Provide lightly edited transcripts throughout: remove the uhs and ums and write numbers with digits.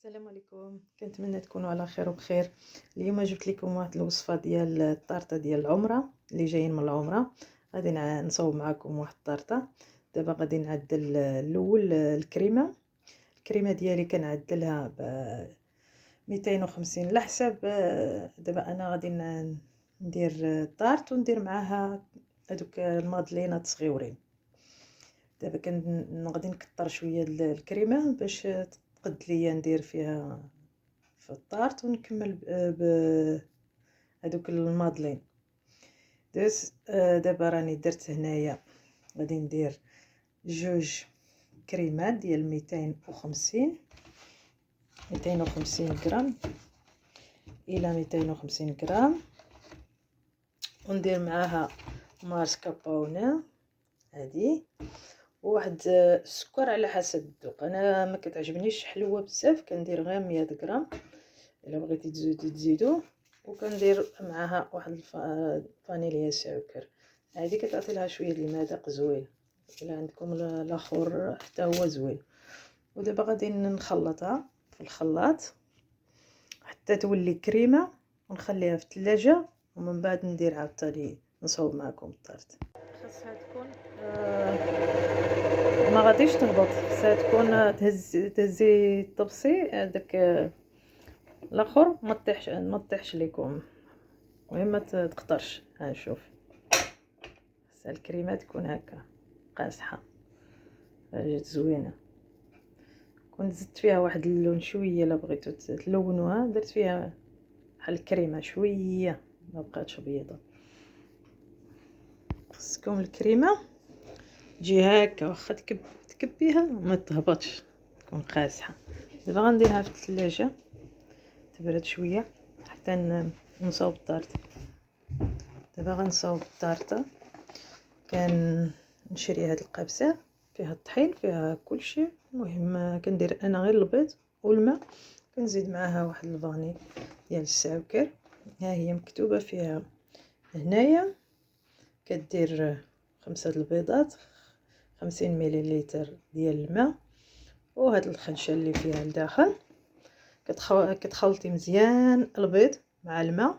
السلام عليكم، كنتمنى تكونوا على خير وبخير. اليوم جبت لكم واحد الوصفه ديال الطارطه ديال العمره اللي جايين من العمره. غادي نصوب معكم واحد الطارطه. دابا غادي نعدل الاول الكريمه ديالي كنعدلها ب 250 على حساب. دابا انا غادي ندير الطارط وندير معاها هذوك المادلينات صغيورين. دابا غادي نكتر شويه الكريمه باش تقد ليا ندير فيها في الطارط ونكمل هذوك المادلين. دابا راني درت هنايا غادي ندير جوج كريمات ديال 250 غرام الى 250 غرام، وندير معاها ماسكابوني هادي، وواحد السكر على حسب الذوق. انا ما كتعجبنيش حلوه بزاف، كندير غير 100 غرام. الا بغيتي تزيدوا وكندير معاها واحد الفانيليا سكر. هذه كتعطي لها شويه المذاق زوين. الا عندكم الاخر حتى هو زوين. ودابا غادي نخلطها في الخلاط حتى تولي كريمه ونخليها في الثلاجه، ومن بعد ندير عاوتاني نصوب معكم الطارط. خاصها تكون ما غاديش تهبط، خاصها تكون تهزي طبسي هذاك الاخر ما تطيحش لكم، المهم ما تقطرش. ها نشوف الكريمه تكون هكا قاصحه، جات زوينه. كنت زدت فيها واحد اللون شويه، الا بغيتو تلونوها درت فيها بحال الكريمه شويه، ما بقاتش بيضه. خصكم الكريمه تجي هكا واخا تكبيها ما تهبطش، تكون قاصحه. دابا غنديرها في الثلاجه تبرد شويه حتى نصاوب الطارط. دابا غنصاوب الطارطه. نشري هاد القابسه فيها الطحين فيها كلشي. المهم كندير انا غير البيض والماء، كنزيد معاها واحد الفاني ديال السكر. ها هي مكتوبه فيها هنايا كدير 5 البيضات، 50 مليلتر ديال الماء، وهاد الخنشه اللي فيها لداخل. كتخلطي مزيان البيض مع الماء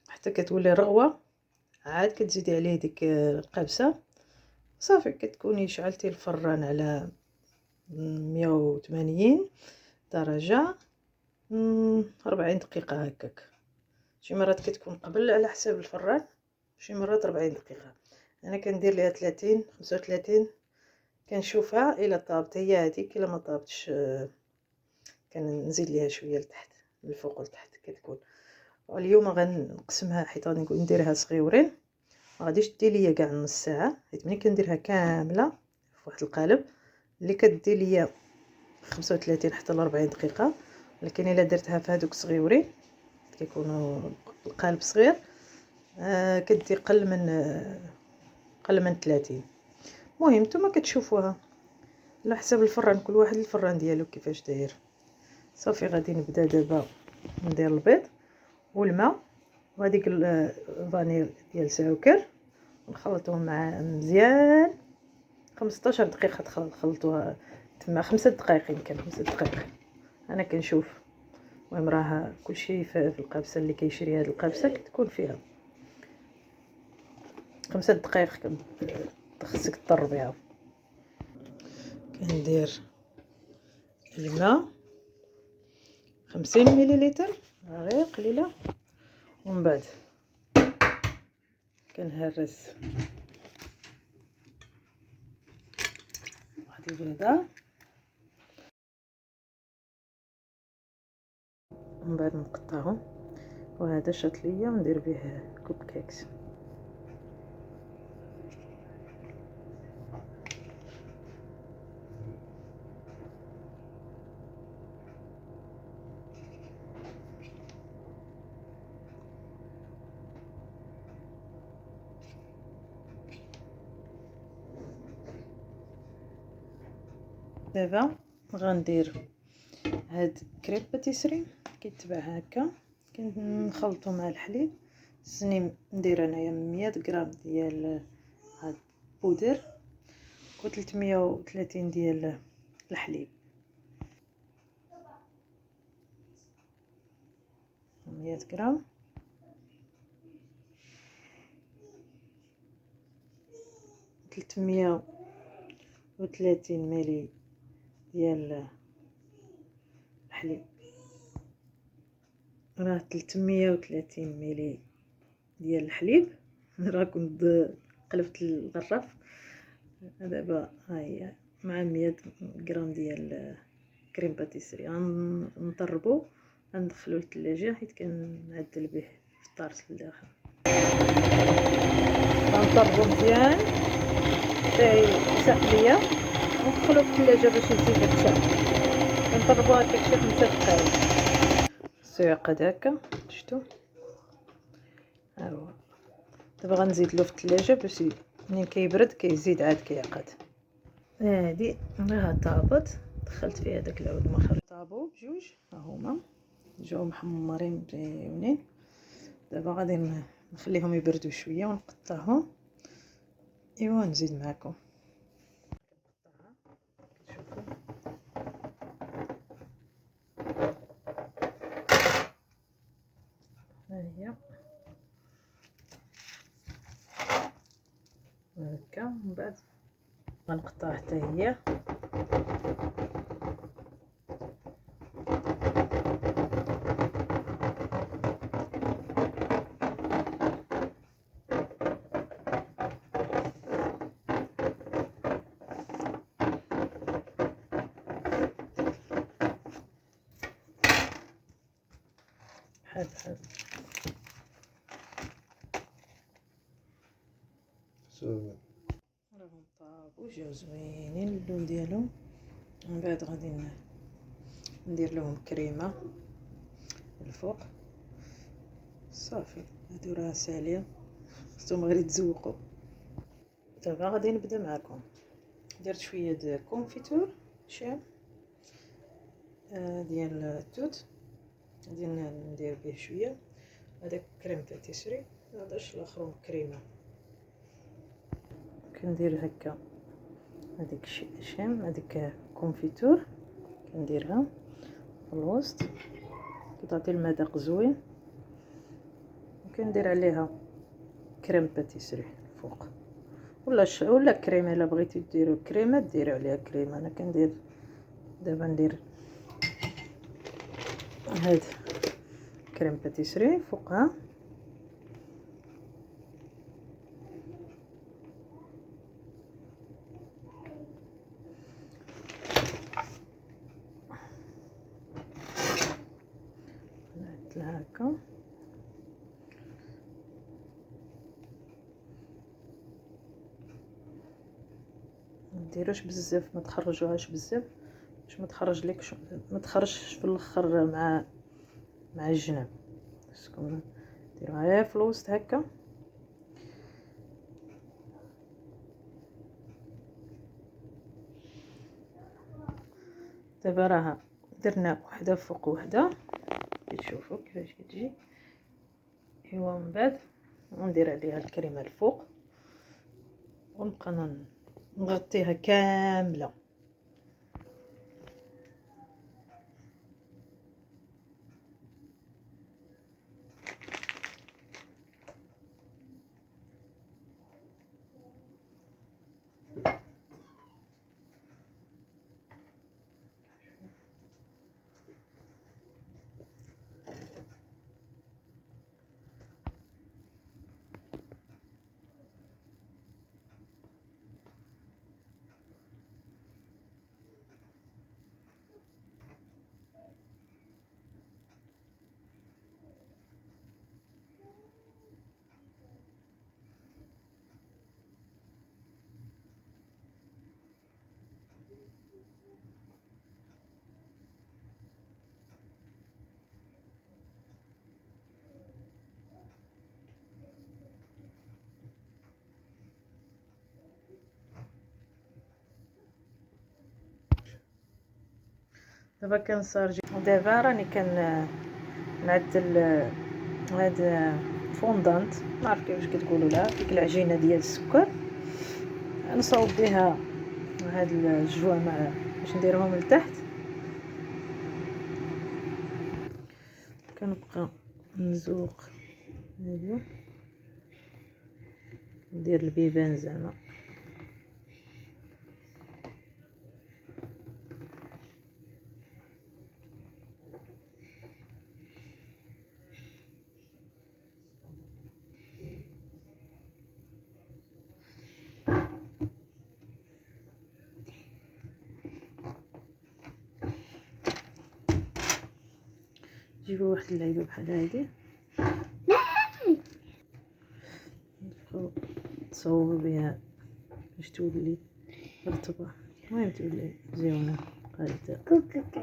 حتى كتولي رغوه. عاد كتزيدي عليه ديك القابسه صافي. كتكوني شعلتي الفران على 180 درجه 40 دقيقه هكاك. شي مرات كتكون قبل على حساب الفران، شي مرات 40 دقيقه. انا كندير ليها 30 35 كنشوفها الا طابت هي هذيك، الا ما طابتش كنزيد ليها شويه لتحت للفوق ولتحت كتكون. واليوم غنقسمها حيت غادي نديرها صغيورين، ما غاديش دير ليا كاع نص ساعه، حيت ملي كنديرها كامله في واحد القالب اللي كدير ليا 35 حتى ل 40 دقيقه. لكن الا درتها في هذوك صغيورين كيكونوا القالب صغير كدير قل من 30. المهم نتوما كتشوفوها على حساب الفران، كل واحد الفران ديالو كيفاش داير. صافي غادي نبدا دابا ندير البيض والماء وهذيك الفانيل ديال السكر، نخلطهم مع مزيان 15 دقيقه. نخلطوها تما 5 دقائق، يمكن 5 دقائق انا كنشوف. المهم راه كلشي في القابسه اللي كيشري هاد القابسه كتكون فيها 5 دقائق خصك تضر بها. كندير الماء 50 مليلتر غير قليله، ومن بعد كنهرس واحد البيضه، ومن بعد نقطعهم. وهذا شاتليه وندير به كوب كيكس. دابا غندير هاد كريب باتيسري كيتباع هكا، كنخلطو مع الحليب. خصني ندير انايا 100 غرام ديال هاد البودر و 330 ديال الحليب. 100 غرام، 330 ملي ديال الحليب، راه 330 ملي ديال الحليب. راه كنت قلبت الغراف. دابا ها هي مع 100 غرام ديال كريم باتيسري غنطربو، غندخلو للثلاجه حيت كنعدل به في الطارت لداخل. غنطربو مزيان حتى يساح ليا وندخلو في الثلاجه باش يزيد يرتاح. كنطربو هكاك شي 5 دقائق. سيعقد هكا شفتو. ها هو دابا غنزيد له في الثلاجه باش منين كيبرد كيزيد عاد كيعقد. هادي راها طابت، دخلت فيها داك العود ما طابو بجوج، ها هما جاو محمرين زوينين. دابا غادي نخليهم يبردوا شويه ونقطعهم. ايوا نزيد معكم شوفوا. ها هي هكا، من بعد غنقطع حتى هي. بحال بحال راهم طابو جاو زوينين اللون ديالهم. من بعد غادي ندير لهم كريمه الفوق. صافي هادو راه ساهلين، خصهم غير يتزوقوا. دابا غادي نبدا معكم. درت شويه د كونفيتور شام ديال التوت، غادي ندير به شويه. هذاك كريم باتيسري، هذاش الاخر كريمه. كندير هكا هذيك شام، هذيك كونفيتور كنديرها في الوسط كتعطي المذاق زوين. وكندير عليها كريم باتيسري الفوق، ولا كريمه. الا بغيتي ديروا كريمه ديروا عليها كريمه. انا كندير دابا ندير هاد كريم باتيسري فوقها. نعدلها هكا. مديروش بزاف، ما تخرجوهاش بزاف باش ما تخرج لك ما تخرجش في الاخر مع الجناب. خصكم ديروها غير في الوسط هكا. دابا راه درنا وحده فوق وحده، كتشوفوا كيفاش كتجي. ايوا من بعد ندير عليها الكريمه الفوق ونبقى نغطيها كامله. دابا كنصارجي. دابا راني نعدل هاد فوندانت، ما عرفت كيفاش كتقولوا لها، ديك العجينه ديال السكر. نصاوب بها هاد الجوامع باش نديرهم لتحت. كنبقى نزوق هادو، ندير البيبان زعما. جيبو واحد اللعيبه بحال هادي، نبقاو تصوبو بها باش تولي رطبه. المهم تولي زوينه هكذا.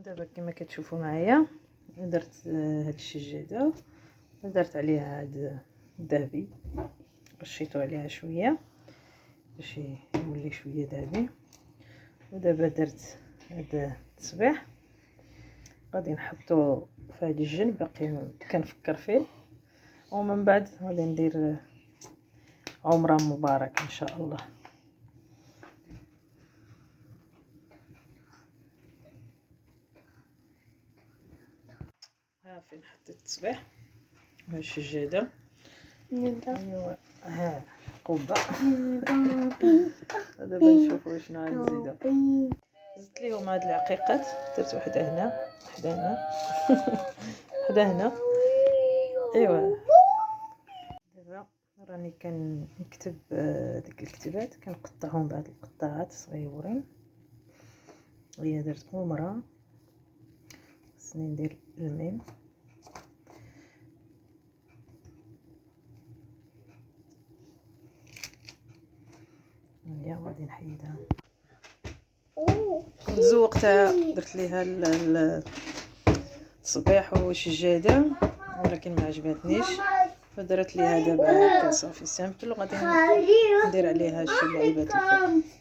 دابا كما كتشوفوا معايا درت هاد الشجاده، درت عليها هاد الذهبي، رشيتو عليها شويه باش يولي شويه ذهبي. ودابا درت هاد التصبيح غادي نحطو في هاد الجنب، باقي كنفكر فيه. ومن بعد غادي ندير عمره مبارك ان شاء الله. ها فين حطيت التصبيح ها السجاده. ايوا ها قبه. دابا نشوفوا شنو غنزيدو. زدت ليهم هاد العقيقات، درت وحده هنا وحده هنا وحده هنا. ايوا دابا راني كنكتب ديك الكتابات، كنقطعهم بهاد القطاعات صغيورين. هي درت عمره، خصني ندير الميم. هي غادي نحيدها. زوقتها، درت ليها الصبيح والسجاده، ولكن ما عجبتنيش، فدرت ليها دابا هكا صافي سامبل. وغادي ندير عليها شي لعيبات الفوق.